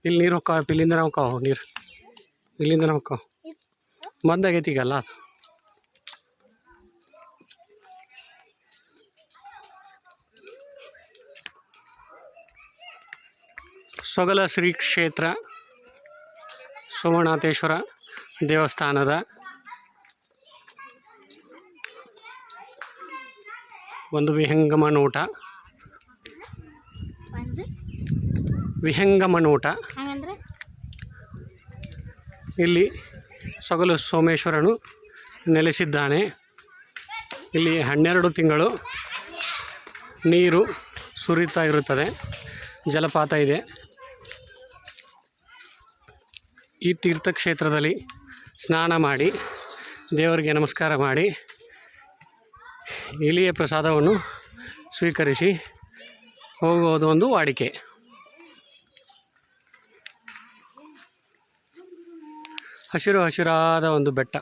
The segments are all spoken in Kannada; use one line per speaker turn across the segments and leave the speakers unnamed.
ಇಲ್ಲಿ ನೀರು ಹೊಕ್ಕಾವ, ಇಲ್ಲಿಂದ ಹೊಕ್ಕಾವ ನೀರು, ಇಲ್ಲಿಂದ ಹೊಕ್ಕಾವ. ಬಂದಾಗೈತಿ ಈಗಲ್ಲ ಅದು. ಸೊಗಲ ಶ್ರೀ ಕ್ಷೇತ್ರ ಸೋಮನಾಥೇಶ್ವರ ದೇವಸ್ಥಾನದ ಒಂದು ವಿಹಂಗಮ ನೋಟ. ವಿಹಂಗಮ ನೋಟ. ಇಲ್ಲಿ ಸೊಗಲು ಸೋಮೇಶ್ವರನು ನೆಲೆಸಿದ್ದಾನೆ. ಇಲ್ಲಿ 12 ತಿಂಗಳು ನೀರು ಸುರಿತಾ ಇರುತ್ತದೆ. ಜಲಪಾತ ಇದೆ. ಈ ತೀರ್ಥಕ್ಷೇತ್ರದಲ್ಲಿ ಸ್ನಾನ ಮಾಡಿ ದೇವರಿಗೆ ನಮಸ್ಕಾರ ಮಾಡಿ ಇಲಿಯ ಪ್ರಸಾದವನ್ನು ಸ್ವೀಕರಿಸಿ ಹೋಗುವುದು ಒಂದು ವಾಡಿಕೆ. ಹಸಿರು ಹಸಿರಾದ ಒಂದು ಬೆಟ್ಟ,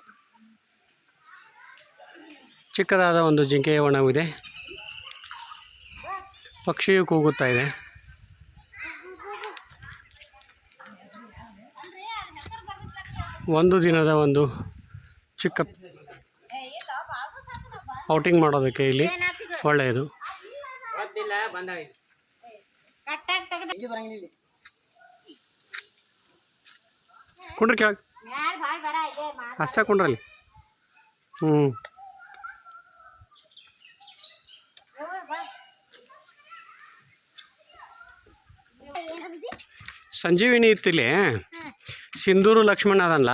ಚಿಕ್ಕದಾದ ಒಂದು ಜಿಂಕೆಯ ವನವಿದೆ. ಪಕ್ಷಿಯು ಕೂಗುತ್ತಾ ಇದೆ. ಒಂದು ದಿನದ ಒಂದು ಚಿಕ್ಕ ಔಟಿಂಗ್ ಮಾಡೋದಕ್ಕೆ ಇಲ್ಲಿ ಒಳ್ಳೆಯದು. ಕುಂಡ್ರಿ ಕೆಳಗೆ ಅಷ್ಟ ಕುಂಡ್ರಲ್ಲಿ. ಸಂಜೀವಿನಿ ಇತ್ತಿಲ್ಲಿ ಸಿಂಧೂರು ಲಕ್ಷ್ಮಣ ಅದಲ್ಲ,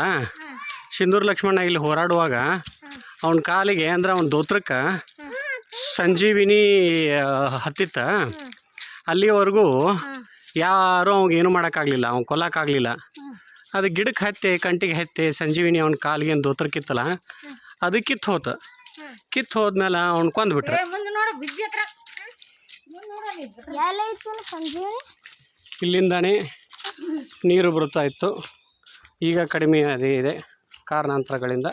ಸಿಂಧೂರು ಲಕ್ಷ್ಮಣ ಇಲ್ಲಿ ಹೋರಾಡುವಾಗ ಅವನ ಕಾಲಿಗೆ ಅಂದ್ರೆ ಅವನ ದೋತ್ರಕ್ಕೆ ಸಂಜೀವಿನಿ ಹತ್ತಿತ್ತ. ಅಲ್ಲಿವರೆಗೂ ಯಾರೂ ಅವಾಗೇನು ಮಾಡೋಕ್ಕಾಗಲಿಲ್ಲ, ಅವ್ನು ಕೊಲ್ಲಕ್ಕಾಗಲಿಲ್ಲ. ಅದು ಗಿಡಕ್ಕೆ ಹತ್ತೆ ಕಂಟಿಗೆ ಹತ್ತೆ ಸಂಜೀವಿನಿ ಅವನ ಕಾಲಿಗೆ ಏನು ದೋತ್ರ ಕಿತ್ತಲ್ಲ, ಅದು ಕಿತ್ತು ಹೋದ್ಮೇಲೆ ಅವ್ನು ಕೊಂದ್ಬಿಟ್ರೆ. ಇಲ್ಲಿಂದಾನೇ ನೀರು ಬರುತ್ತಾ ಇತ್ತು. ಈಗ ಕಡಿಮೆ ಅದೇ ಇದೆ ಕಾರಣಾಂತರಗಳಿಂದ.